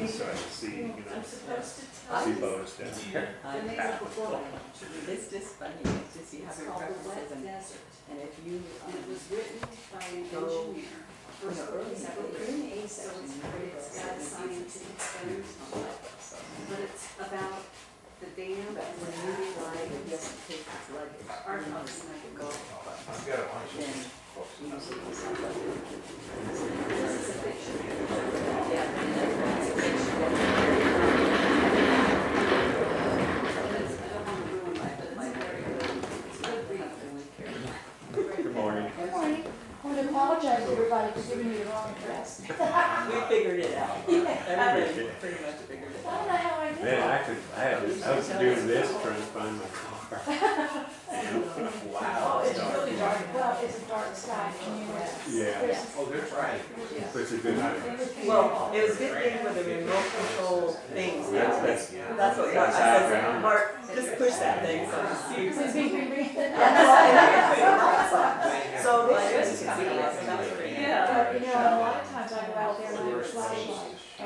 so I can see, you know, I'm supposed to tell see you. bonus down here. It's just funny to see how It's it called the references Wet them. Desert. And if you, And it was written by an go, engineer. you know, early in A So section, it's got a scientific bent, but it's about the dam but and when the you area like, it lines. doesn't take its luggage. Our You know, house it's and I like a can golf go. club. I've got a bunch of Then books. usually it's like This is a picture. yeah, and everyone's a picture. And it's, I don't want to ruin my very good. It's good read. Good morning. Good morning. I want to apologize to everybody for giving you the wrong address. We figured it out. Everybody pretty much figured it I don't out. know how I did Man, that. I was doing this trying to find my car. Oh, Wow. it's really dark. Well, it's a dark sky. And you know, Yeah, there's- Oh, that's right. it's a good idea. Well, it was a good thing with the remote control things. That's That's what Mark, I said, Mark, just push that thing so it's huge. Bing, bing, bing. So my goodness, you can see it's about three. But, you know, a lot of times I go out there with a flashlight. You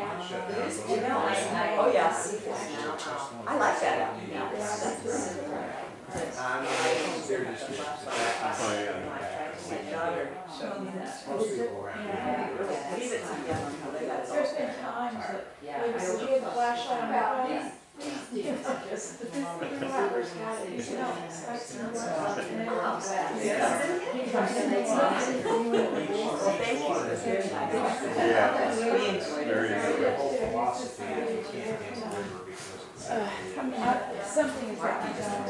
know, oh yeah. I like that app. Yeah, that's right. They're just Oh, yeah. My daughter showed me that. most people around here. Leave it to them, they got it all There's been figured out. times that we would see the flashlight on our phone. You know, just, whoever's got it, you know, it's like some stuff and it looks bad. Well, thank you, it was very nice. Yeah. We enjoyed Very it. The whole philosophy is you can't deliver because it's I mean, something is got to be done.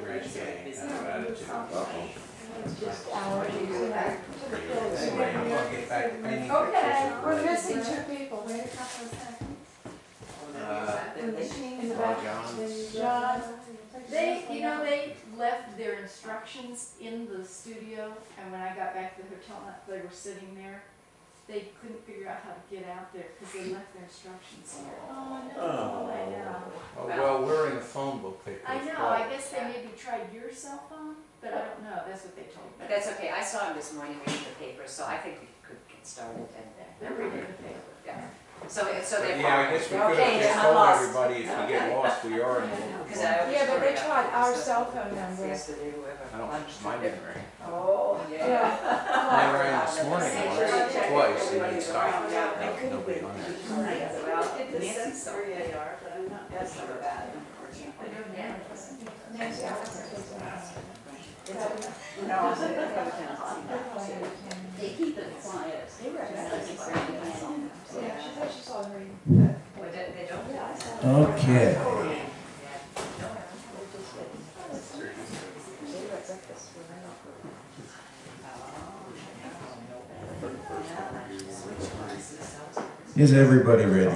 great attitude. It's just allergies, you know. Anyway, I'm gonna get back to painting Okay, pictures. we're missing two people. Wait a couple of seconds. In the back. John. They left their instructions in the studio, and when I got back to the hotel, they were sitting there. They couldn't figure out how to get out there because they left their instructions here. Oh, no. Oh. I know. Oh, well, we're in the phone book they I pushed know, I forward. guess they maybe tried your cell phone, but I don't know, that's what they told me. But that's okay, I saw him this morning reading the paper, so I think we could get started and. They're reading the paper. Yeah. So But they're. yeah, I guess we could Okay, have just I'm told lost. everybody if we get lost, we are in the local Because phone. I always Yeah, but they worry tried about our stuff. cell phone number. Yesterday, whoever. I don't, mine didn't ring. Oh, yeah. Mine rang this morning once, twice, and then stopped. I couldn't Nobody wait. on it. Well, It just Nancy says saw where it. they are, but I'm not. That's not bad, I unfortunately. don't know. Nancy Allison says, No, I said, They keep it quiet. they were yeah, she said she saw her. Well, they don't. Yeah, I saw her. Okay. Is everybody ready?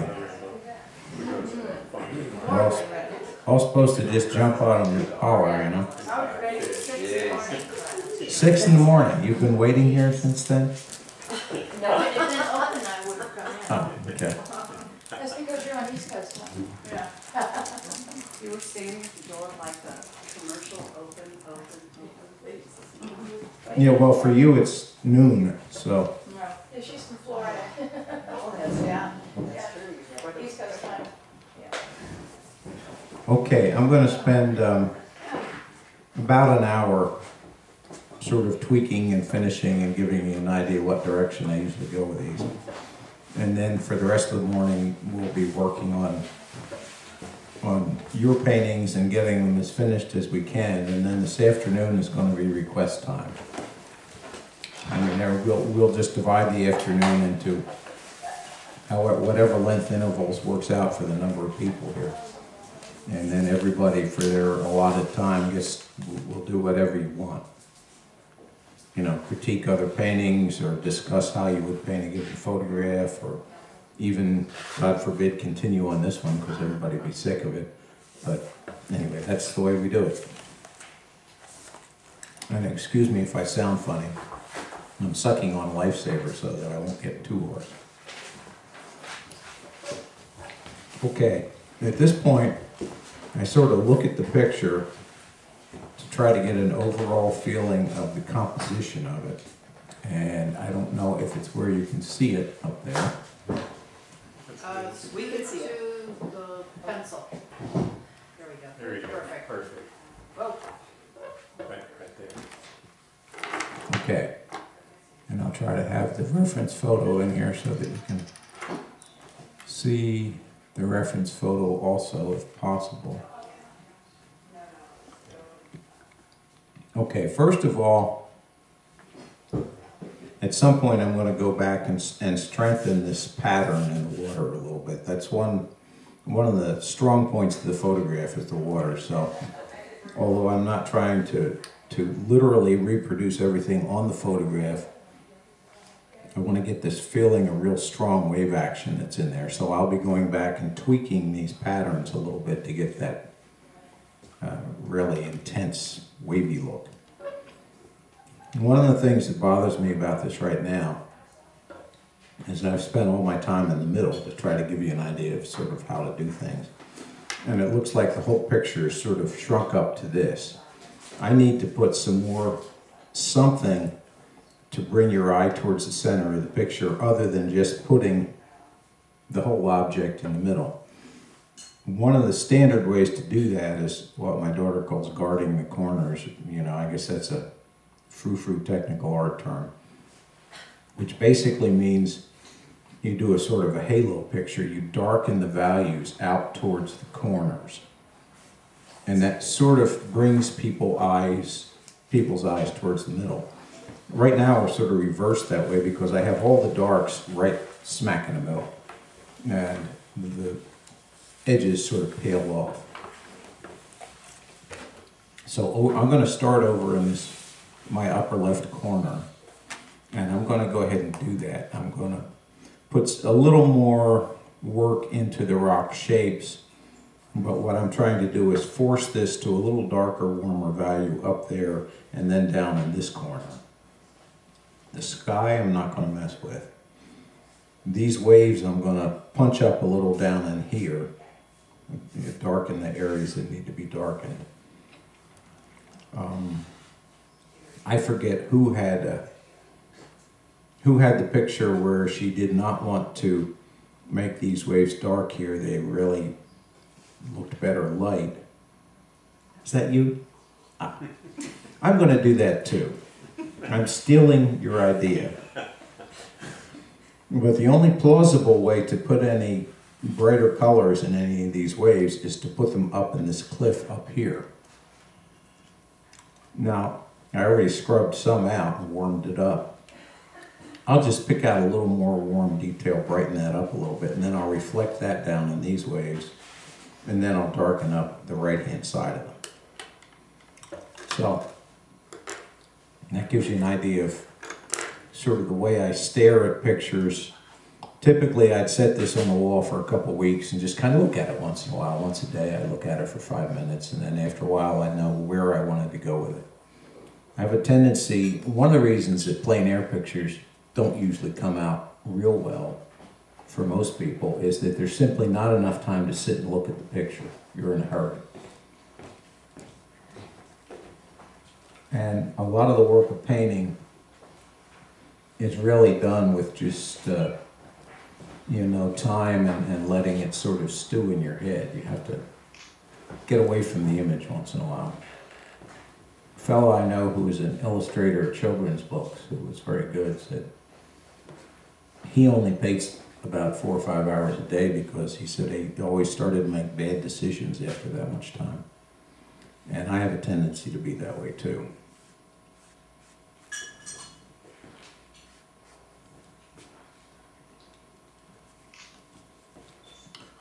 All supposed to just jump out and holler, you know? I was ready at 6 in the morning. 6 in the morning. You've been waiting here since then? No, if it didn't open, I would have come in. Oh, okay. That's because you're on East Coast time. Yeah. You were standing at the door like the commercial, open, please. Yeah, well, for you it's noon, so. No. Yeah, she's from Florida. Yeah. that's true. East Coast time. Okay, I'm going to spend about an hour sort of tweaking and finishing and giving you an idea what direction I usually go with these. And then for the rest of the morning, we'll be working on your paintings and getting them as finished as we can. And then this afternoon is going to be request time. I mean, we'll just divide the afternoon into whatever length intervals works out for the number of people here. And then everybody for their allotted time will do whatever you want. You know, critique other paintings or discuss how you would paint a given photograph, or even, God forbid, continue on this one because everybody would be sick of it. But anyway, that's the way we do it. And excuse me if I sound funny. I'm sucking on Lifesaver so that I won't get too hoarse. Okay, at this point, I sort of look at the picture to try to get an overall feeling of the composition of it. And I don't know if it's where you can see it up there. It's We can see it. to the pencil. There we go. There you go. Perfect. Perfect. Whoa. Right there. Okay. And I'll try to have the reference photo in here so that you can see the reference photo also if possible. Okay, first of all, at some point I'm going to go back and strengthen this pattern in the water a little bit. That's one of the strong points of the photograph is the water. So although I'm not trying to literally reproduce everything on the photograph, I want to get this feeling of real strong wave action that's in there. So I'll be going back and tweaking these patterns a little bit to get that really intense wavy look. And one of the things that bothers me about this right now is I've spent all my time in the middle to try to give you an idea of sort of how to do things. And it looks like the whole picture is sort of shrunk up to this. I need to put some more something to bring your eye towards the center of the picture other than just putting the whole object in the middle. One of the standard ways to do that is what my daughter calls guarding the corners. You know, I guess that's a frou-frou technical art term, which basically means you do a sort of a halo picture. You darken the values out towards the corners. And that sort of brings people's eyes towards the middle. Right now we're sort of reversed that way because I have all the darks right smack in the middle. And the edges sort of pale off. So I'm going to start over in my upper left corner. And I'm going to go ahead and do that. I'm going to put a little more work into the rock shapes. But what I'm trying to do is force this to a little darker, warmer value up there and then down in this corner. The sky I'm not going to mess with. These waves I'm going to punch up a little down in here. Darken the areas that need to be darkened. I forget who had the picture where she did not want to make these waves dark here. They really looked better light. Is that you? I'm going to do that too. I'm stealing your idea. But the only plausible way to put any brighter colors in any of these waves is to put them up in this cliff up here. Now, I already scrubbed some out and warmed it up. I'll just pick out a little more warm detail, brighten that up a little bit, and then I'll reflect that down in these waves, and then I'll darken up the right-hand side of them. So, that gives you an idea of sort of the way I stare at pictures. Typically, I'd set this on the wall for a couple weeks and just kind of look at it once in a while. Once a day, I'd look at it for 5 minutes, and then after a while, I'd know where I wanted to go with it. I have a tendency, one of the reasons that plein air pictures don't usually come out real well for most people is that there's simply not enough time to sit and look at the picture. You're in a hurry. And a lot of the work of painting is really done with just, you know, time and letting it sort of stew in your head. You have to get away from the image once in a while. A fellow I know who was an illustrator of children's books, who was very good, said he only paints about 4 or 5 hours a day because he said he always started to make bad decisions after that much time. And I have a tendency to be that way too.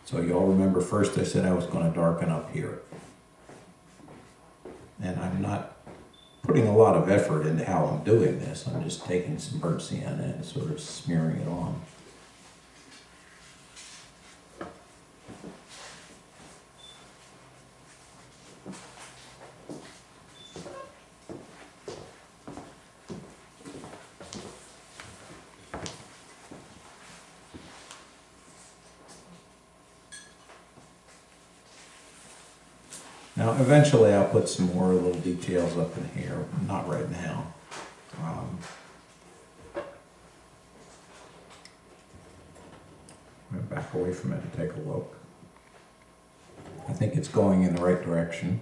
So you all remember first I said I was going to darken up here. And I'm not putting a lot of effort into how I'm doing this. I'm just taking some burnt sienna and sort of smearing it on. Now, eventually I'll put some more little details up in here, not right now. I'm back away away from it and take a look. I think it's going in the right direction.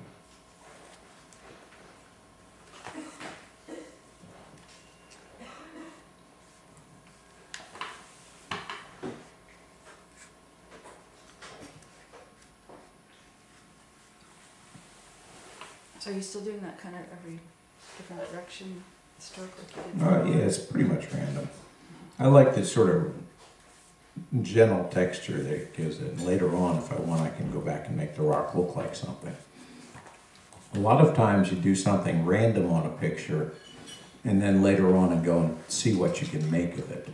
So are you still doing that kind of every different direction stroke like you did? Yeah, it's pretty much random. I like the sort of gentle texture that it gives it. And later on, if I want, I can go back and make the rock look like something. A lot of times you do something random on a picture and then later on and go and see what you can make of it.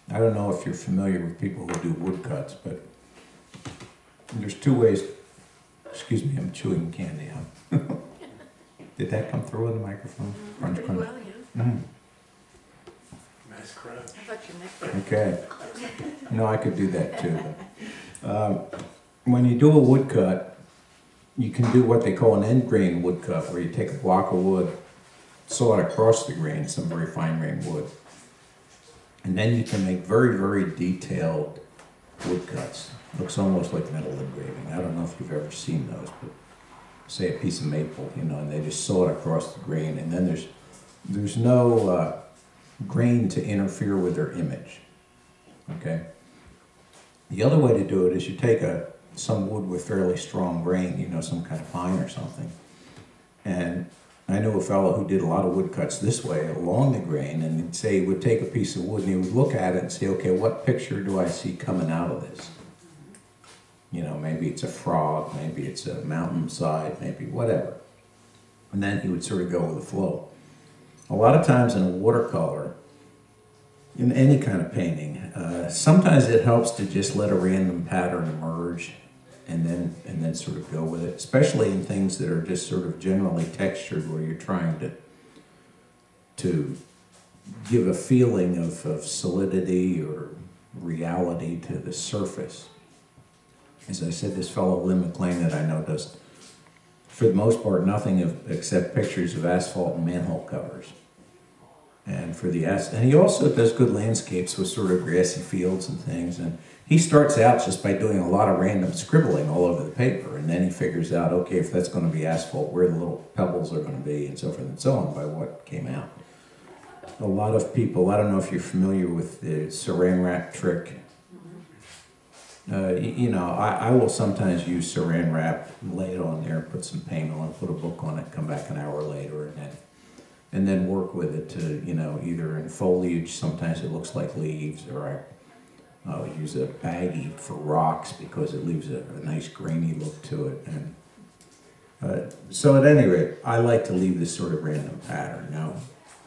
I don't know if you're familiar with people who do woodcuts, but there's two ways. Excuse me, I'm chewing candy. Did that come through in the microphone? Crunch, Pretty crunch. well, yeah. Mm. Nice crunch. I thought your neck. Okay. No, I could do that too. When you do a woodcut, you can do what they call an end grain woodcut, where you take a block of wood, saw it across the grain, some very fine grain wood, and then you can make very, very detailed woodcuts. Looks almost like metal engraving. I don't know if you've ever seen those, but say a piece of maple, you know, and they just saw it across the grain, and then there's no grain to interfere with their image. Okay. The other way to do it is you take some wood with fairly strong grain, you know, some kind of pine or something, and I know a fellow who did a lot of woodcuts this way along the grain, and he'd say he would take a piece of wood and he would look at it and say, okay, what picture do I see coming out of this? You know, maybe it's a frog, maybe it's a mountainside, maybe whatever. And then he would sort of go with the flow. A lot of times in a watercolor, in any kind of painting, sometimes it helps to just let a random pattern emerge and then sort of go with it, especially in things that are just sort of generally textured, where you're trying to give a feeling of solidity or reality to the surface. As I said, this fellow Lynn McLean that I know does, for the most part, nothing except pictures of asphalt and manhole covers. And and he also does good landscapes with sort of grassy fields and things. And he starts out just by doing a lot of random scribbling all over the paper, and then he figures out, okay, if that's going to be asphalt, where the little pebbles are going to be, and so forth and so on, by what came out. A lot of people, I don't know if you're familiar with the saran wrap trick. You know, I will sometimes use saran wrap, lay it on there, put some paint on it, put a book on it, come back an hour later, and then work with it to, you know, either in foliage, sometimes it looks like leaves, or I'll use a baggie for rocks because it leaves a nice grainy look to it. And so at any rate, I like to leave this sort of random pattern. Now,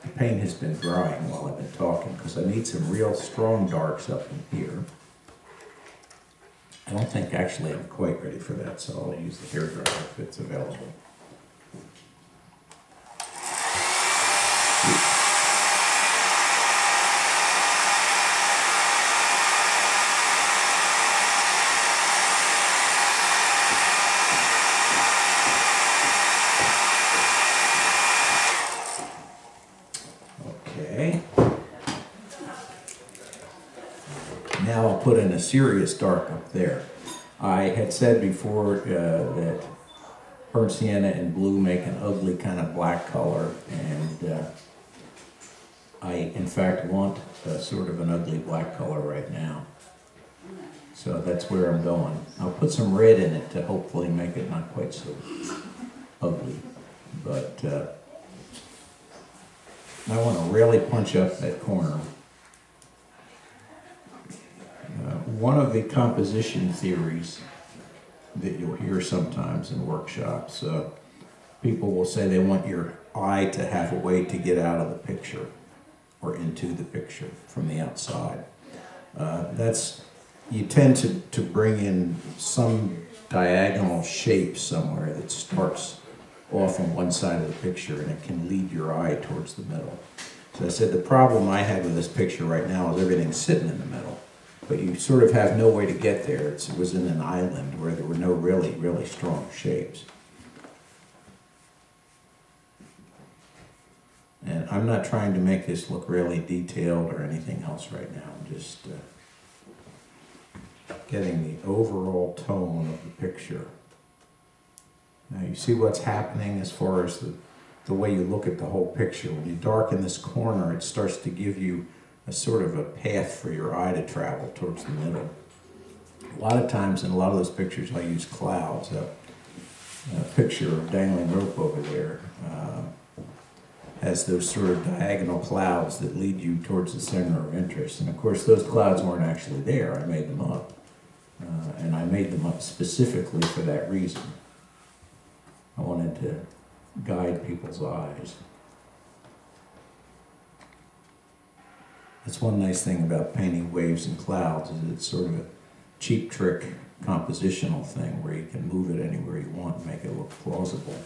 the paint has been drying while I've been talking because I need some real strong darks up in here. I don't think actually I'm quite ready for that, so I'll use the hairdryer if it's available. Okay. Now I'll put in a serious dark up there. I had said before that burnt sienna and blue make an ugly kind of black color, and I in fact want sort of an ugly black color right now. So that's where I'm going. I'll put some red in it to hopefully make it not quite so ugly, but I want to really punch up that corner. One of the composition theories that you'll hear sometimes in workshops, people will say they want your eye to have a way to get out of the picture or into the picture from the outside. You tend to bring in some diagonal shape somewhere that starts off on one side of the picture, and it can lead your eye towards the middle. So I said the problem I have with this picture right now is everything's sitting in the middle, but you sort of have no way to get there. It was in an island where there were no really, really strong shapes. And I'm not trying to make this look really detailed or anything else right now. I'm just getting the overall tone of the picture. Now you see what's happening as far as the way you look at the whole picture. When you darken this corner, it starts to give you a sort of a path for your eye to travel towards the middle. A lot of times in a lot of those pictures I use clouds. A picture of dangling rope over there has those sort of diagonal clouds that lead you towards the center of interest. And of course those clouds weren't actually there, I made them up. And I made them up specifically for that reason. I wanted to guide people's eyes. That's one nice thing about painting waves and clouds, is it's sort of a cheap trick compositional thing where you can move it anywhere you want and make it look plausible.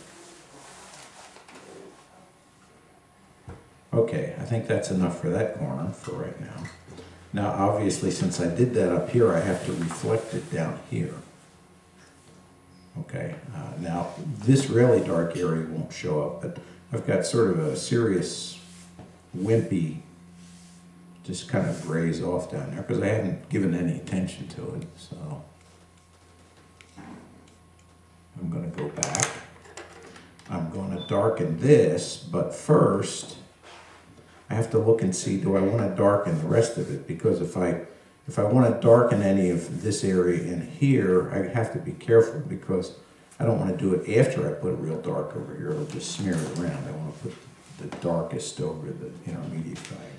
Okay, I think that's enough for that corner for right now. Now obviously since I did that up here, I have to reflect it down here. Okay, now this really dark area won't show up, but I've got sort of a serious wimpy, just kind of grays off down there because I haven't given any attention to it. So I'm going to go back. I'm going to darken this, but first I have to look and see, do I want to darken the rest of it? Because if I want to darken any of this area in here, I have to be careful because I don't want to do it after I put it real dark over here. It'll just smear it around. I want to put the darkest over the intermediate value.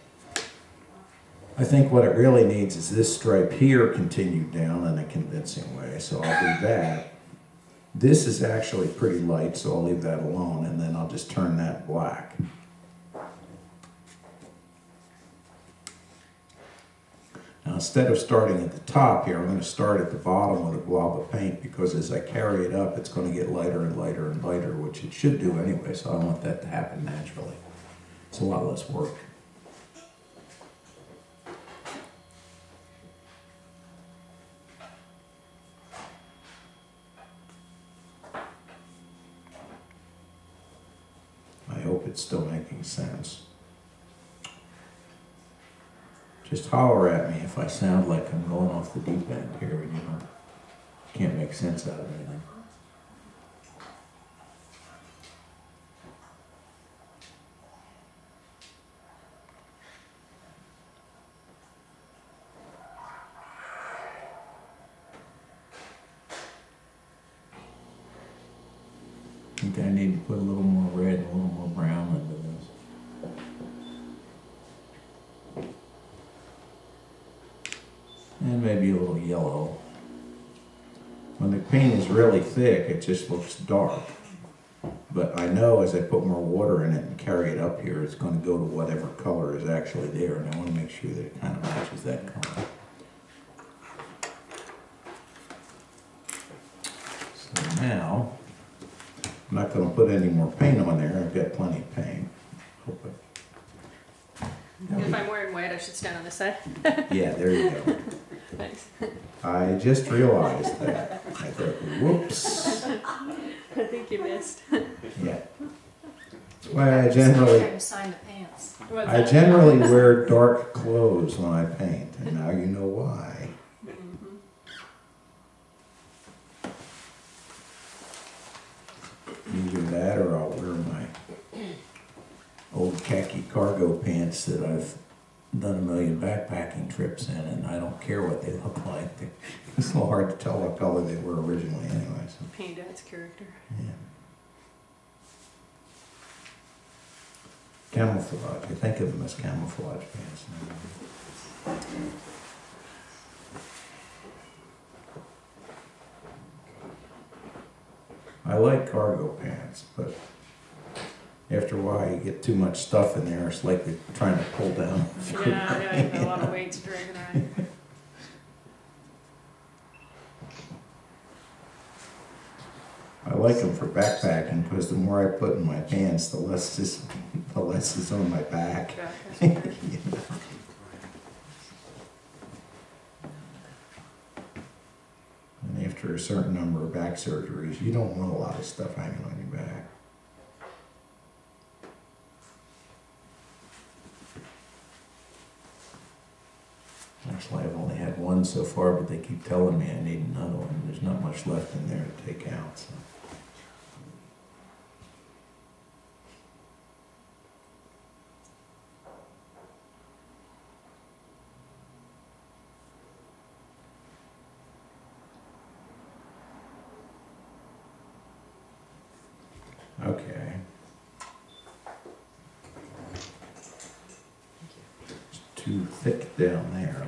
I think what it really needs is this stripe here continued down in a convincing way, so I'll do that. This is actually pretty light, so I'll leave that alone, and then I'll just turn that black. Now instead of starting at the top here, I'm going to start at the bottom with a blob of paint because as I carry it up, it's going to get lighter and lighter and lighter, which it should do anyway, so I want that to happen naturally. It's a lot less work. I hope it's still making sense. Just holler at me if I sound like I'm going off the deep end here and can't make sense out of anything. I think I need to put a little more red and a little more brown into this. And maybe a little yellow. When the paint is really thick, it just looks dark. But I know as I put more water in it and carry it up here, it's going to go to whatever color is actually there, and I want to make sure that it kind of matches that color. So now, I'm not going to put any more paint on there. I've got plenty of paint. If I'm wearing white, I should stand on this side. Yeah, there you go. Thanks. I just realized that. I thought, whoops. I think you missed. Yeah. Well, I generally Sign the pants. What's I that? generally wear dark clothes when I paint, and now you know why. Either that or I'll wear my old khaki cargo pants that I've done a million backpacking trips in, and I don't care what they look like. It's a little hard to tell what color they were originally anyway. So. Paint adds character. Yeah. Camouflage. I think of them as camouflage pants now. I like cargo pants, but after a while you get too much stuff in there, it's like you're trying to pull down. Yeah, a lot of weight's dragging around. I like them for backpacking because the more I put in my pants, the less is on my back. Yeah, You know? And after a certain number of back surgeries, you don't want a lot of stuff hanging on your back. had one so far, but they keep telling me I need another one. There's not much left in there to take out, so. Okay. It's too thick down there.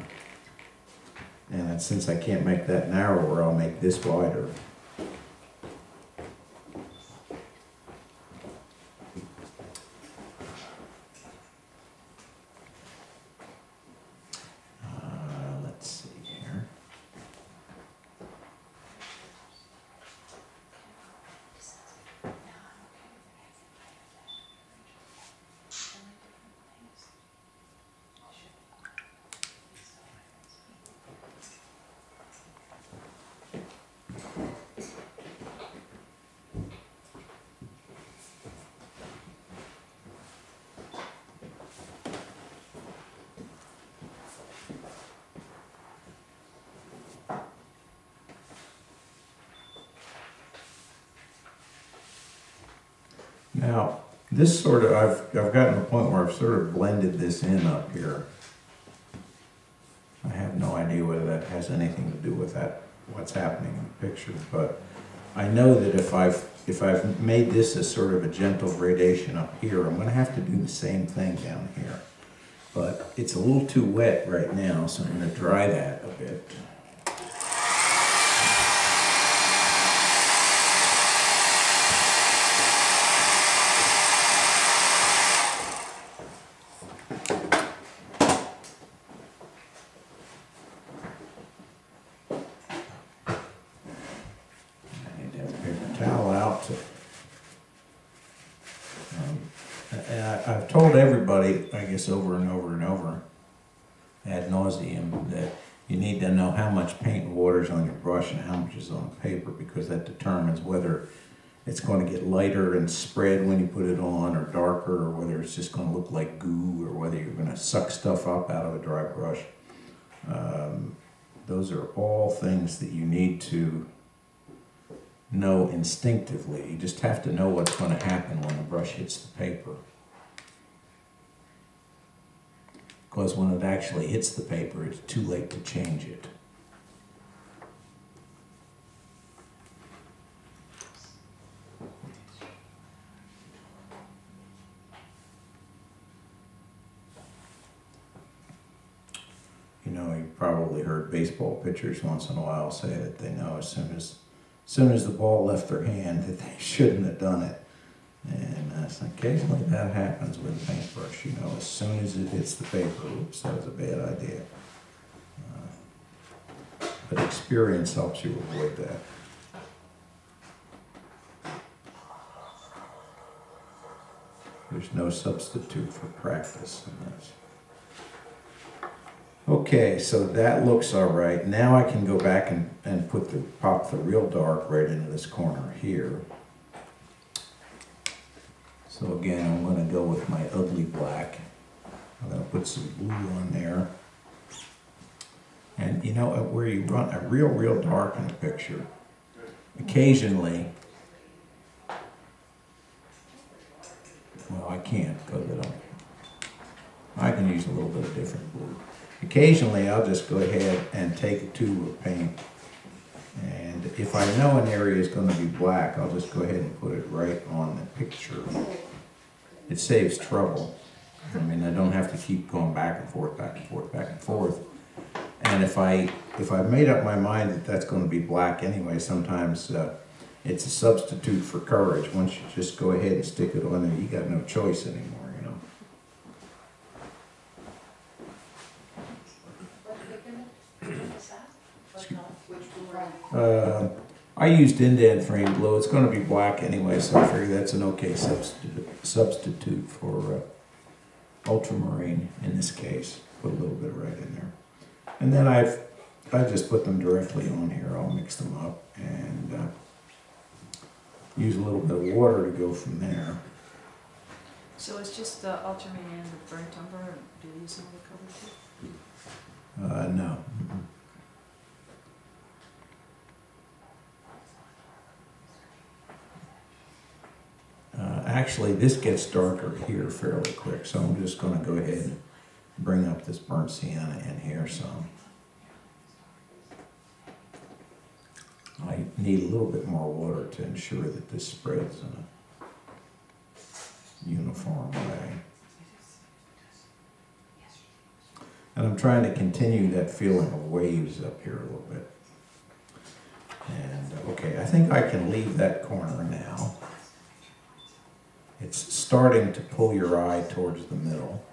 And since I can't make that narrower, I'll make this wider. Let's see here. Now, this sort of, I've gotten to the point where I've sort of blended this in up here. I have no idea whether that has anything to do with that, what's happening in the picture, but I know that if I've made this as sort of a gentle gradation up here, I'm going to have to do the same thing down here. But it's a little too wet right now, so I'm going to dry that a bit. I've told everybody, I guess over and over and over, ad nauseum, that you need to know how much paint and water is on your brush and how much is on paper, because that determines whether it's going to get lighter and spread when you put it on, or darker, or whether it's just going to look like goo, or whether you're going to suck stuff up out of a dry brush. Those are all things that you need to know instinctively. You just have to know what's going to happen when the brush hits the paper. Because when it actually hits the paper, it's too late to change it. You know, you probably heard baseball pitchers once in a while say that they know as soon as the ball left their hand that they shouldn't have done it. And occasionally that happens with a paintbrush, you know, as soon as it hits the paper, oops, that was a bad idea. But experience helps you avoid that. There's no substitute for practice in this. Okay, so that looks all right. Now I can go back and pop the real dark right into this corner here. So again, I'm going to go with my ugly black. I'm going to put some blue on there. And you know, where you run a real dark in a picture, occasionally, well, I can't because I can use a little bit of different blue. Occasionally, I'll just go ahead and take a tube of paint, and if I know an area is going to be black, I'll just go ahead and put it right on the picture. It saves trouble. I mean, I don't have to keep going back and forth, back and forth, back and forth. And if I've made up my mind that that's going to be black anyway, sometimes it's a substitute for courage. Once you just go ahead and stick it on there, you got no choice anymore, you know. I used indent frame blue. It's going to be black anyway, so I figure that's an okay substitute for ultramarine in this case. Put a little bit right in there. And then I just put them directly on here. I'll mix them up and use a little bit of water to go from there. So it's just the ultramarine and the burnt umber, or do you use some of the color too? No. actually, this gets darker here fairly quick, so I'm just going to go ahead and bring up this burnt sienna in here some. I need a little bit more water to ensure that this spreads in a uniform way. And I'm trying to continue that feeling of waves up here a little bit. And okay, I think I can leave that corner now. It's starting to pull your eye towards the middle.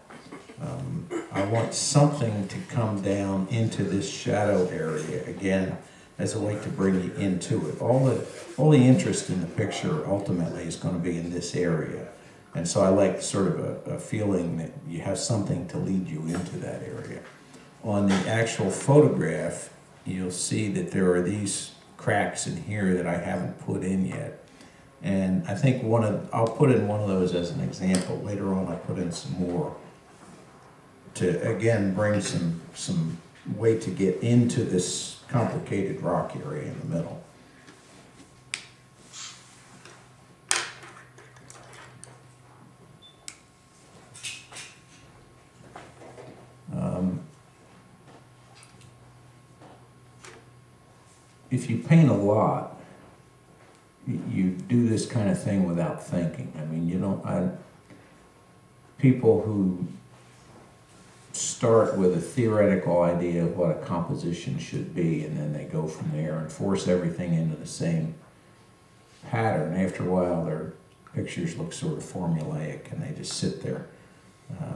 I want something to come down into this shadow area again as a way to bring you into it. All the interest in the picture ultimately is going to be in this area. And so I like sort of a feeling that you have something to lead you into that area. On the actual photograph, you'll see that there are these cracks in here that I haven't put in yet. And I think I'll put in one of those as an example. Later on I put in some more to again bring some way to get into this complicated rock area in the middle. If you paint a lot, you do this kind of thing without thinking. I mean, people who start with a theoretical idea of what a composition should be, and then they go from there and force everything into the same pattern. After a while, their pictures look sort of formulaic, and they just sit there.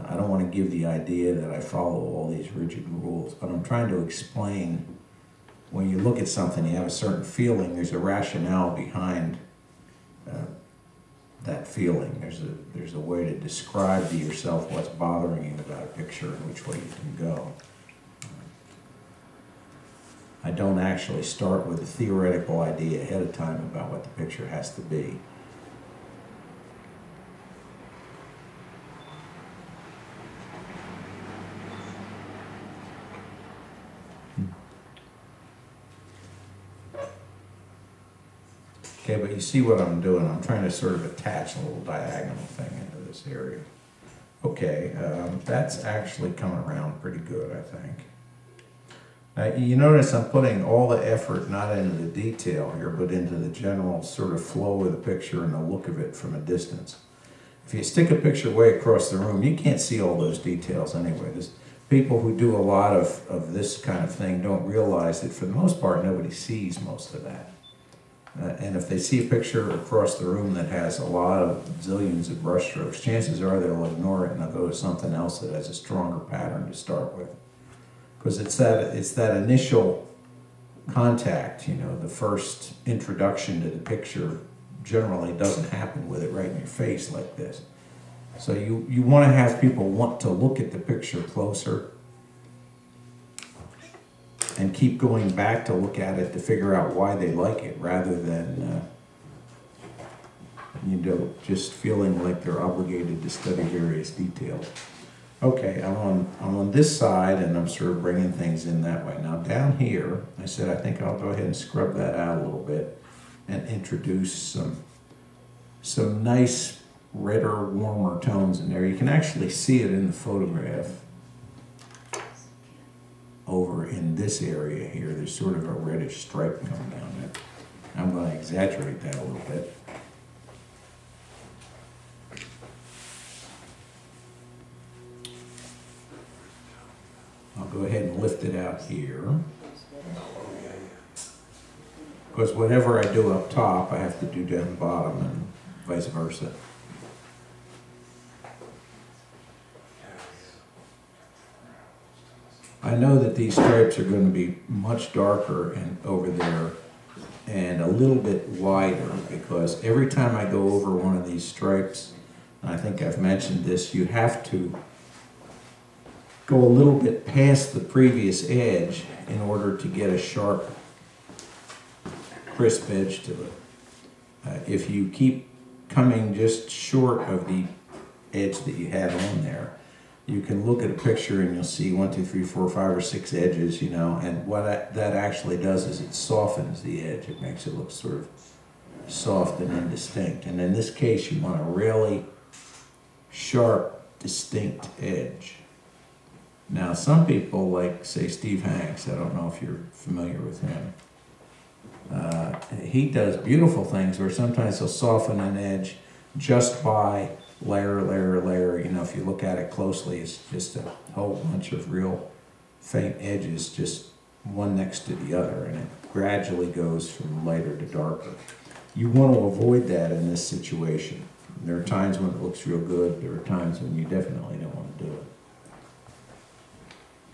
I don't want to give the idea that I follow all these rigid rules, but I'm trying to explain when you look at something, you have a certain feeling, there's a rationale behind that feeling. There's a way to describe to yourself what's bothering you about a picture and which way you can go. I don't actually start with a theoretical idea ahead of time about what the picture has to be. Okay, but you see what I'm doing. I'm trying to sort of attach a little diagonal thing into this area. Okay, that's actually coming around pretty good, I think. Now, you notice I'm putting all the effort not into the detail here, but into the general sort of flow of the picture and the look of it from a distance. If you stick a picture way across the room, you can't see all those details anyway. People who do a lot of this kind of thing don't realize that for the most part, nobody sees most of that. And if they see a picture across the room that has a lot of zillions of brushstrokes, chances are they'll ignore it and they'll go to something else that has a stronger pattern to start with. Because it's that initial contact, the first introduction to the picture generally doesn't happen with it right in your face like this. So you want to have people want to look at the picture closer and keep going back to look at it to figure out why they like it, rather than just feeling like they're obligated to study various details. Okay, I'm on this side, and I'm sort of bringing things in that way. Now down here, I said I think I'll go ahead and scrub that out a little bit and introduce some nice redder, warmer tones in there. You can actually see it in the photograph. Over in this area here, there's sort of a reddish stripe coming down there. I'm going to exaggerate that a little bit. I'll go ahead and lift it out here. Because whatever I do up top, I have to do down the bottom and vice versa. I know that these stripes are going to be much darker and over there and a little bit wider, because every time I go over one of these stripes, and I think I've mentioned this, you have to go a little bit past the previous edge in order to get a sharp, crisp edge to it. If you keep coming just short of the edge that you had on there, you can look at a picture and you'll see 1, 2, 3, 4, 5, or 6 edges, and what that actually does is it softens the edge. It makes it look sort of soft and indistinct. And in this case, you want a really sharp, distinct edge. Now, some people, like, say, Steve Hanks, I don't know if you're familiar with him, he does beautiful things where sometimes he'll soften an edge just by layer, layer, layer. You know, if you look at it closely, it's just a whole bunch of real faint edges, just one next to the other, and it gradually goes from lighter to darker. You want to avoid that in this situation. There are times when it looks real good. There are times when you definitely don't want to do it.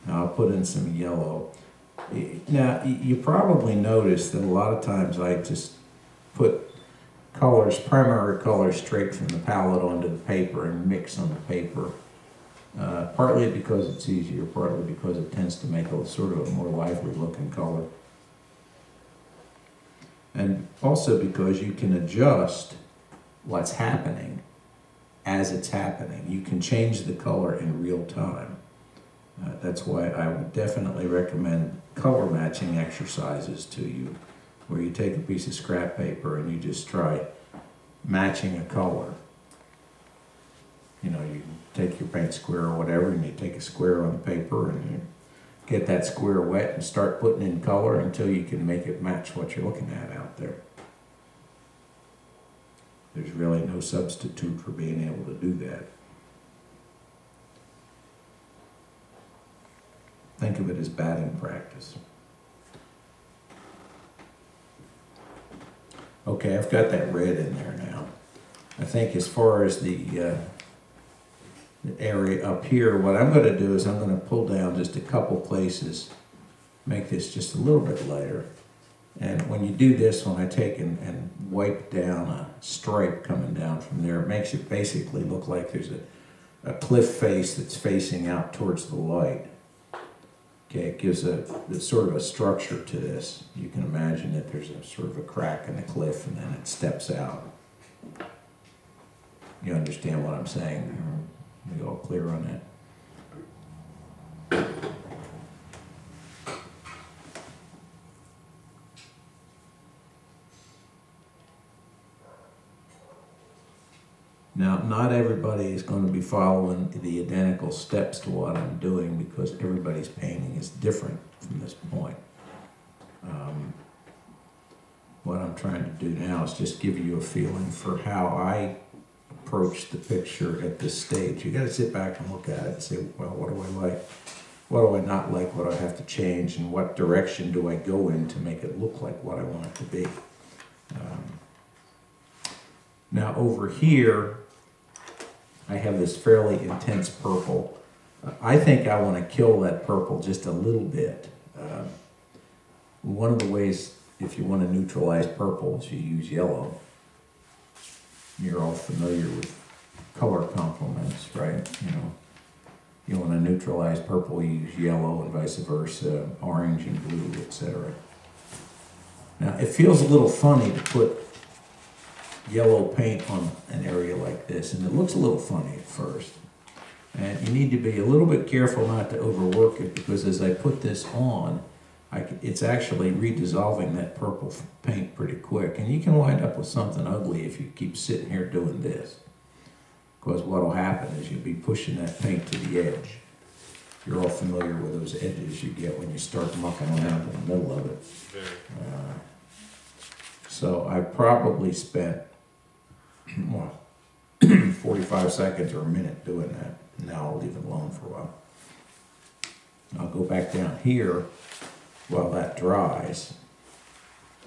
Now I'll put in some yellow. Now you probably noticed that a lot of times I just put colors, primary colors, straight from the palette onto the paper and mix on the paper. Partly because it's easier, partly because it tends to make a sort of a more lively looking color. And also because you can adjust what's happening as it's happening. You can change the color in real time. That's why I would definitely recommend color matching exercises to you, where you take a piece of scrap paper and you just try matching a color. You know, you take your paint square or whatever, and you take a square on the paper and you get that square wet and start putting in color until you can make it match what you're looking at out there. There's really no substitute for being able to do that. Think of it as batting practice. Okay, I've got that red in there now. I think as far as the area up here, what I'm going to do is I'm going to pull down just a couple places, make this just a little bit lighter. And when you do this, when I take and wipe down a stripe coming down from there, it makes it basically look like there's a cliff face that's facing out towards the light. Okay, it gives a sort of a structure to this. You can imagine that there's a sort of a crack in the cliff and then it steps out. You understand what I'm saying? Are we all clear on that? Now, not everybody is going to be following the identical steps to what I'm doing because everybody's painting is different from this point. What I'm trying to do now is just give you a feeling for how I approach the picture at this stage. You got to sit back and look at it and say, well, what do I like? What do I not like? What do I have to change? And what direction do I go in to make it look like what I want it to be? Now over here, I have this fairly intense purple. I think I want to kill that purple just a little bit. One of the ways, if you want to neutralize purple, is you use yellow. You're all familiar with color complements, right? You know, you want to neutralize purple, you use yellow, and vice versa, orange and blue, etc. Now, it feels a little funny to put yellow paint on an area like this, and it looks a little funny at first. And you need to be a little bit careful not to overwork it, because as I put this on, it's actually redissolving that purple paint pretty quick, and you can wind up with something ugly if you keep sitting here doing this. Because what will happen is you'll be pushing that paint to the edge. You're all familiar with those edges you get when you start mucking around in the middle of it. So I probably spent 45 seconds or a minute doing that. Now I'll leave it alone for a while. I'll go back down here while that dries.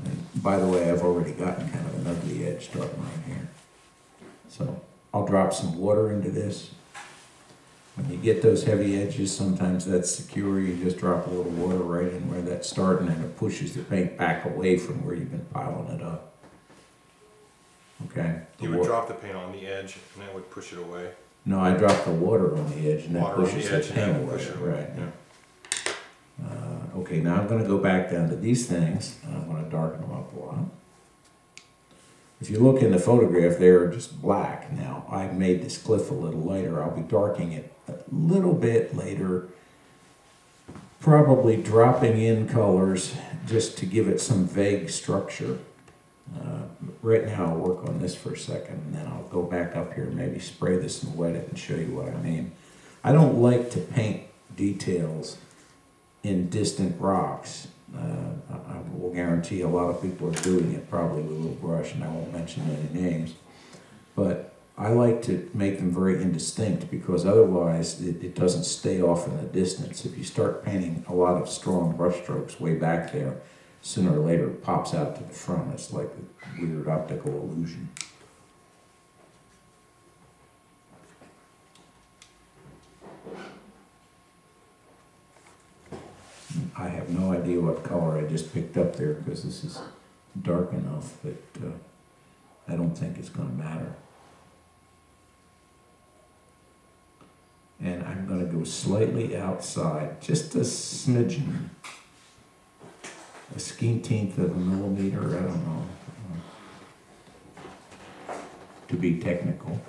And by the way, I've already gotten kind of an ugly edge starting right here. So I'll drop some water into this. When you get those heavy edges, sometimes that's secure. You just drop a little water right in where that's starting, and it pushes the paint back away from where you've been piling it up. Okay? You would drop the paint on the edge, and that would push it away. No, I drop the water on the edge, and that Water on pushes the the edge, paint and that away. pushes it away. Right. Yeah. Okay, now I'm going to go back down to these things, and I'm going to darken them up a lot. If you look in the photograph, they're just black. Now, I've made this cliff a little lighter. I'll be darkening it a little bit later, probably dropping in colors just to give it some vague structure. right now I'll work on this for a second, and then I'll go back up here and maybe spray this and wet it and show you what I mean. I don't like to paint details in distant rocks. I will guarantee a lot of people are doing it probably with a little brush, and I won't mention any names. But I like to make them very indistinct, because otherwise it doesn't stay off in the distance. If you start painting a lot of strong brush strokes way back there, sooner or later it pops out to the front. It's like a weird optical illusion. I have no idea what color I just picked up there, because this is dark enough that I don't think it's going to matter. And I'm going to go slightly outside, just a smidgen, a skeinteenth of a millimeter, I don't know, to be technical.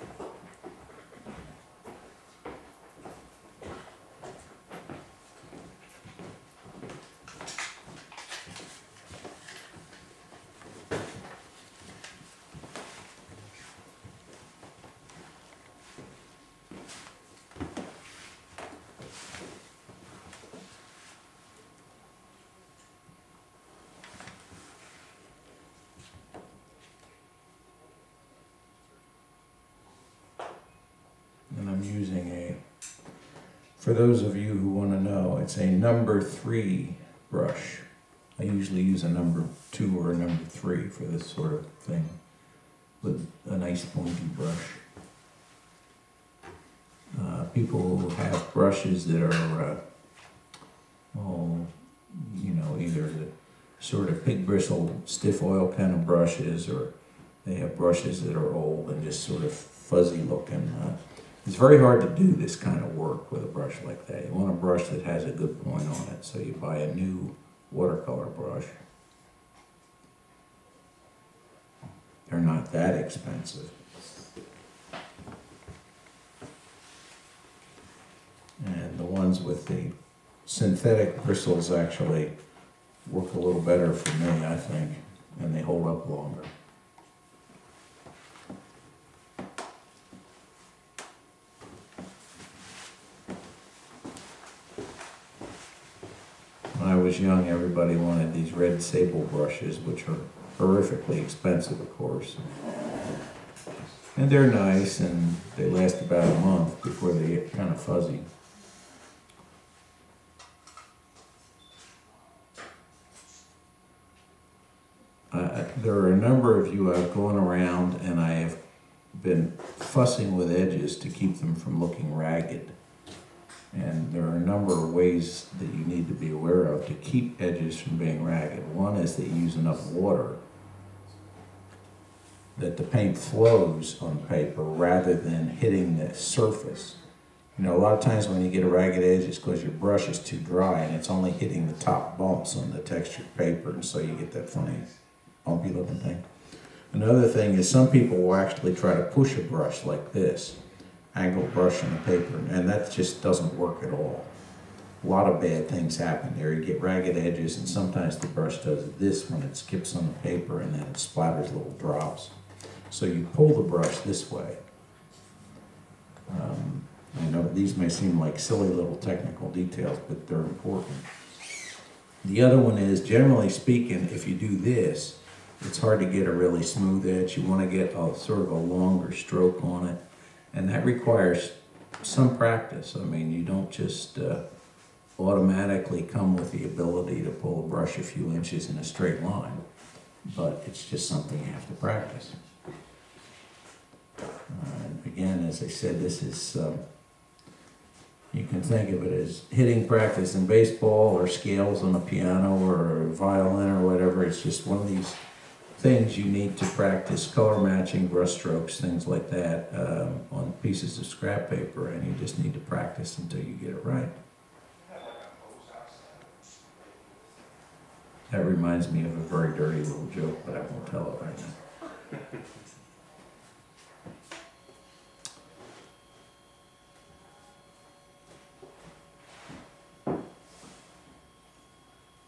And I'm using for those of you who want to know, it's a number 3 brush. I usually use a number 2 or a number 3 for this sort of thing, with a nice pointy brush. People who have brushes that are, either the sort of pig bristle, stiff oil kind of brushes, or they have brushes that are old and just sort of fuzzy looking. It's very hard to do this kind of work with a brush like that. You want a brush that has a good point on it, so you buy a new watercolor brush. They're not that expensive. And the ones with the synthetic bristles actually work a little better for me, I think, and they hold up longer. When I was young, everybody wanted these red sable brushes, which are horrifically expensive, of course. And they're nice, and they last about a month before they get kind of fuzzy. There are a number of you I've gone around and I have been fussing with edges to keep them from looking ragged. And there are a number of ways that you need to be aware of to keep edges from being ragged. One is that you use enough water, that the paint flows on paper rather than hitting the surface. You know, a lot of times when you get a ragged edge, it's because your brush is too dry and it's only hitting the top bumps on the textured paper, and so you get that funny bumpy looking thing. Another thing is some people will actually try to push a brush like this, angle brush on the paper, and that just doesn't work at all. A lot of bad things happen there. You get ragged edges, and sometimes the brush does this when it skips on the paper and then it splatters little drops. So you pull the brush this way. I know these may seem like silly little technical details, but they're important. The other one is, generally speaking, if you do this, it's hard to get a really smooth edge. You want to get a sort of a longer stroke on it, and that requires some practice. I mean, you don't just automatically come with the ability to pull a brush a few inches in a straight line, but it's just something you have to practice. Again, as I said, this is, you can think of it as hitting practice in baseball or scales on a piano or a violin or whatever. It's just one of these things you need to practice, color matching, brush strokes, things like that, on pieces of scrap paper, and you just need to practice until you get it right. That reminds me of a very dirty little joke, but I won't tell it right now.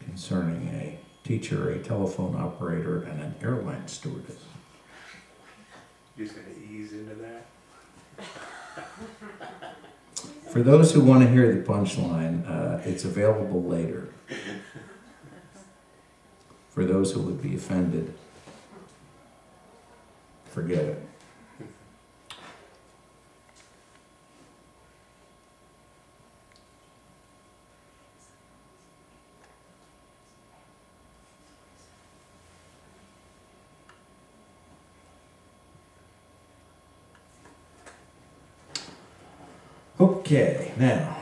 Concerning a teacher, a telephone operator, and an airline stewardess. You're just gonna ease into that? For those who want to hear the punchline, it's available later. For those who would be offended, forget it. Okay, now,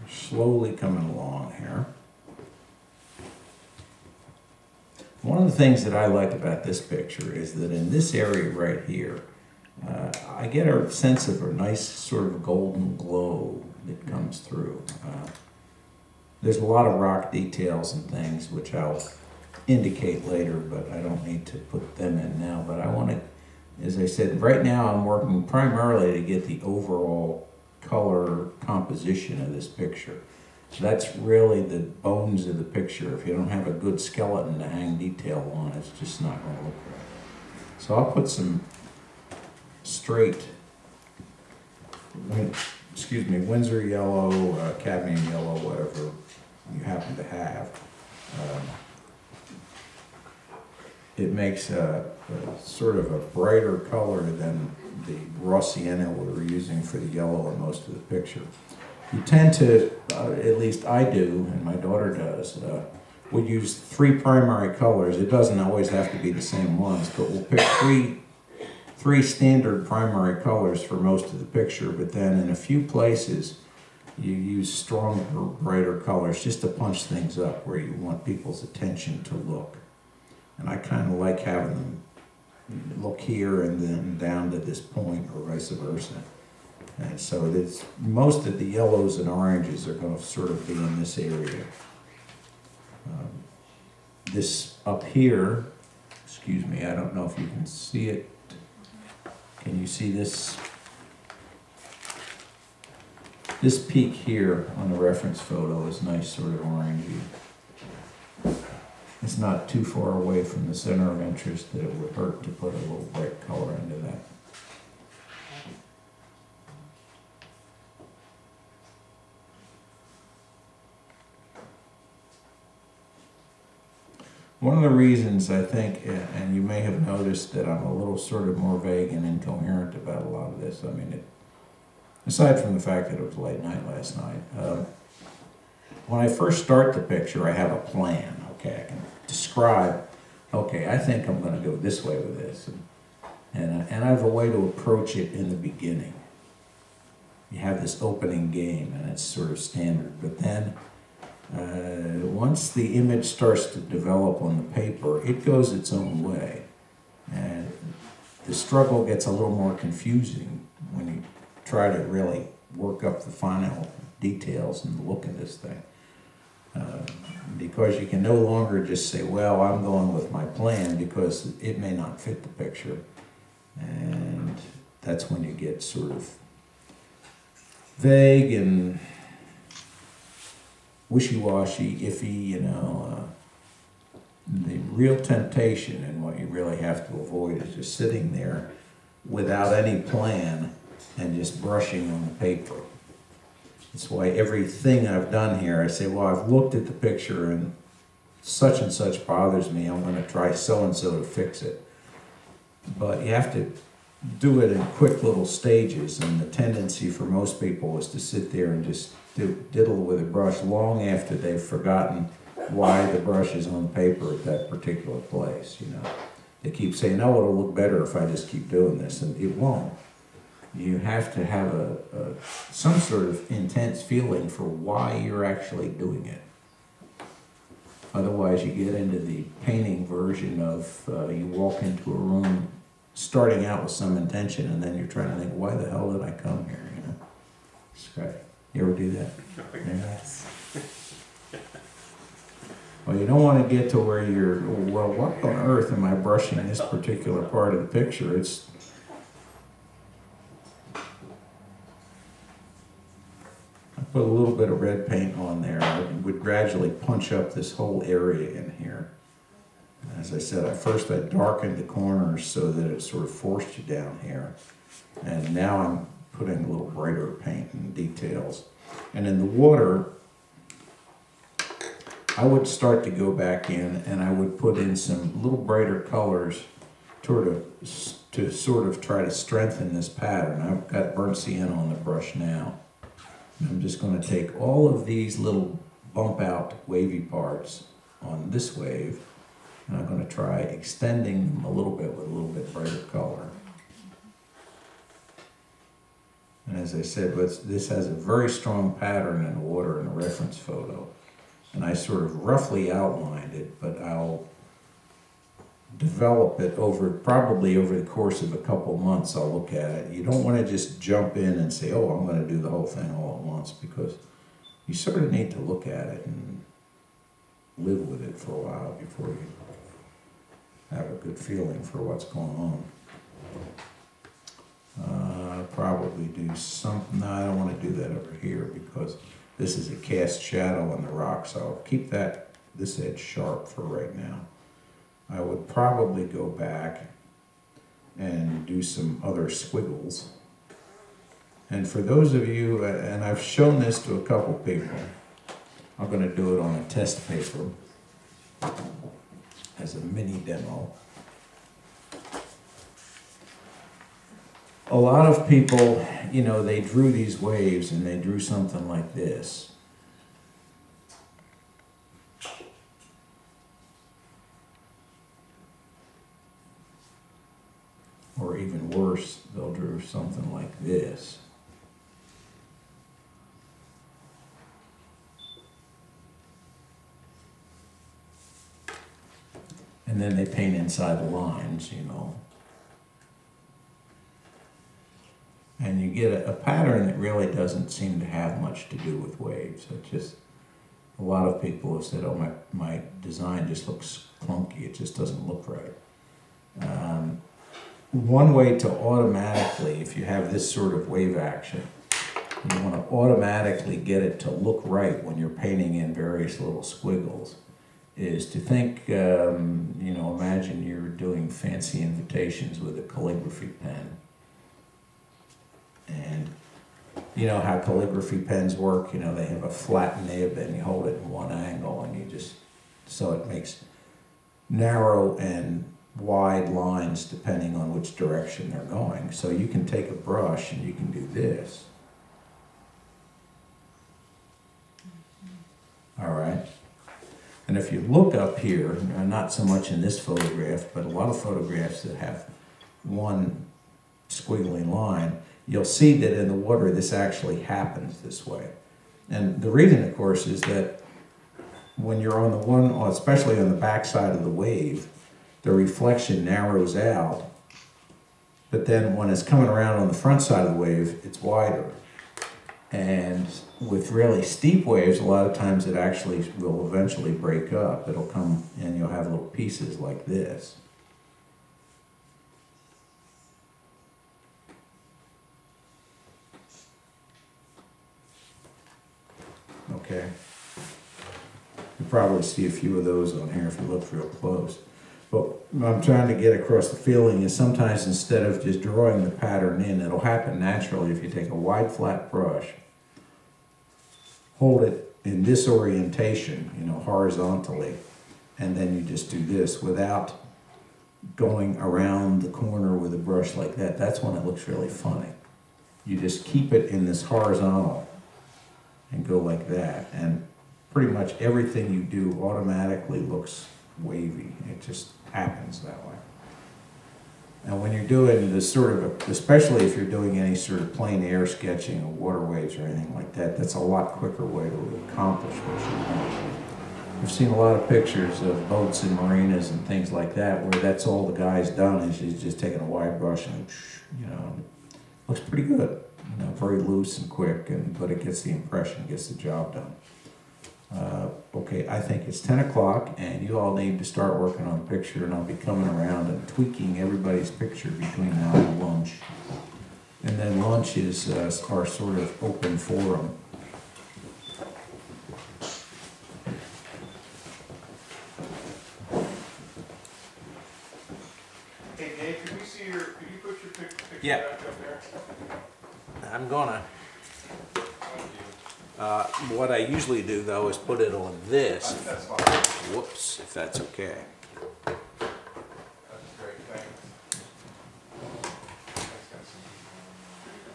we're slowly coming along here. One of the things that I like about this picture is that in this area right here, I get a sense of a nice sort of golden glow that comes through. There's a lot of rock details and things which I'll indicate later, but I don't need to put them in now. But I want to, as I said, right now I'm working primarily to get the overall color composition of this picture. That's really the bones of the picture. If you don't have a good skeleton to hang detail on, it's just not going to look right. So I'll put some straight, Windsor yellow, cadmium yellow, whatever you happen to have. It makes a sort of a brighter color than the raw sienna we were using for the yellow in most of the picture. You tend to, at least I do, and my daughter does, we use 3 primary colors. It doesn't always have to be the same ones, but we'll pick three standard primary colors for most of the picture, but then in a few places you use stronger, brighter colors just to punch things up where you want people's attention to look. And I kind of like having them look here and then down to this point or vice versa. And so it's, most of the yellows and oranges are going to sort of be in this area. This up here, excuse me, I don't know if you can see it. Can you see this? This peak here on the reference photo is nice sort of orangey. It's not too far away from the center of interest that it would hurt to put a little bright color into that. One of the reasons I think, and you may have noticed that I'm a little sort of more vague and incoherent about a lot of this, I mean, aside from the fact that it was late night last night, when I first start the picture, I have a plan. Okay, I can describe, okay, I think I'm going to go this way with this. And I have a way to approach it in the beginning. You have this opening game, and it's sort of standard. But then, once the image starts to develop on the paper, it goes its own way. And the struggle gets a little more confusing when you try to really work up the final details and the look of this thing. Because you can no longer just say, well, I'm going with my plan, because it may not fit the picture. And that's when you get sort of vague and wishy-washy, iffy, you know. The real temptation and what you really have to avoid is just sitting there without any plan and just brushing on the paper. That's why everything I've done here, I say, well, I've looked at the picture and such bothers me. I'm going to try so-and-so to fix it. But you have to do it in quick little stages, and the tendency for most people is to sit there and just diddle with a brush long after they've forgotten why the brush is on paper at that particular place, you know. They keep saying, oh, it'll look better if I just keep doing this, and it won't. You have to have some sort of intense feeling for why you're actually doing it. Otherwise, you get into the painting version of you walk into a room starting out with some intention, and then you're trying to think, why the hell did I come here, you know? It's great. You ever do that? Yes. Well, you don't want to get to where you're, well, what on earth am I brushing this particular part of the picture? It's put a little bit of red paint on there. I would gradually punch up this whole area in here. As I said, at first I darkened the corners so that it sort of forced you down here. And now I'm putting a little brighter paint and details. And in the water, I would start to go back in and I would put in some little brighter colors to sort of try to strengthen this pattern. I've got burnt sienna on the brush now. I'm just going to take all of these little bump out wavy parts on this wave, and I'm going to try extending them a little bit with a little bit brighter color. And as I said, this has a very strong pattern in the water in the reference photo. And I sort of roughly outlined it, but I'll develop it probably over the course of a couple months. I'll look at it. You don't want to just jump in and say, oh, I'm going to do the whole thing all at once, because you sort of need to look at it and live with it for a while before you have a good feeling for what's going on. Probably do something. No, I don't want to do that over here because this is a cast shadow on the rock, so I'll keep this edge sharp for right now. I would probably go back and do some other squiggles. And for those of you, and I've shown this to a couple people, I'm going to do it on a test paper as a mini demo. A lot of people, you know, they drew these waves and they drew something like this. Or even worse, they'll draw something like this. And then they paint inside the lines, you know. And you get a pattern that really doesn't seem to have much to do with waves. It just, a lot of people have said, oh, my design just looks clunky, it just doesn't look right. One way to automatically, if you have this sort of wave action, you want to automatically get it to look right when you're painting in various little squiggles, is to think, you know, imagine you're doing fancy invitations with a calligraphy pen. And you know how calligraphy pens work, you know, they have a flat nib and you hold it in one angle and you just, so it makes narrow and wide lines depending on which direction they're going. So you can take a brush and you can do this. All right. And if you look up here, not so much in this photograph, but a lot of photographs that have one squiggly line, you'll see that in the water this actually happens this way. And the reason, of course, is that when you're on the one, especially on the back side of the wave, the reflection narrows out, but then when it's coming around on the front side of the wave, it's wider. And with really steep waves, a lot of times it actually will eventually break up. It'll come and you'll have little pieces like this. Okay. You probably see a few of those on here if you look real close. But what I'm trying to get across the feeling is sometimes instead of just drawing the pattern in, it'll happen naturally if you take a wide flat brush, hold it in this orientation, you know, horizontally, and then you just do this without going around the corner with a brush like that. That's when it looks really funny. You just keep it in this horizontal and go like that, and pretty much everything you do automatically looks wavy. It just happens that way. And when you're doing this sort of, especially if you're doing any sort of plein air sketching of water waves or anything like that, that's a lot quicker way to accomplish what you want. I've seen a lot of pictures of boats and marinas and things like that where that's all the guy's done is he's just taking a wide brush and, you know, looks pretty good. You know, very loose and quick, but it gets the impression, gets the job done. Okay, I think it's 10 o'clock and you all need to start working on the picture, and I'll be coming around and tweaking everybody's picture between now and lunch. And then lunch is our sort of open forum. could you put your picture Yeah. back up there? I'm gonna. Thank you. What I usually do though is put it on this. That's fine. Whoops, if that's okay. That's great, thanks. That's got some-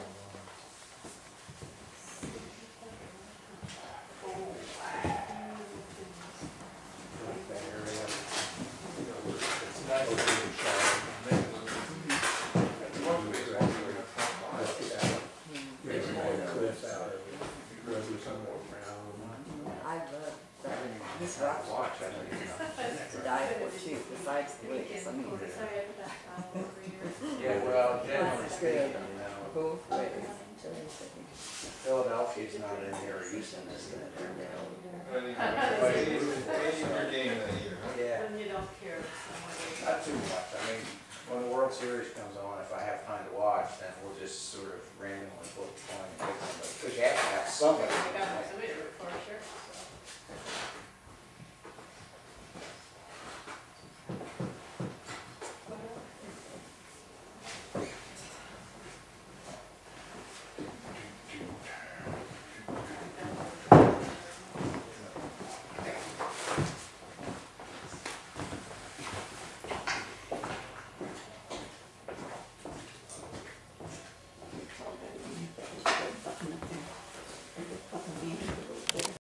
It's nice to be in I love that. This rock watch, I think, to die for too, besides the weights, I mean. Yeah, well, generally That's speaking, good. you know, Both ways. Philadelphia's not in here, or Houston is in there. Your game that year, huh? Yeah, When you don't care, someone. not too much. I mean, when the World Series comes on, if I have time to watch, then we'll just sort of randomly flip a coin and pick somebody. Because you have to have somebody to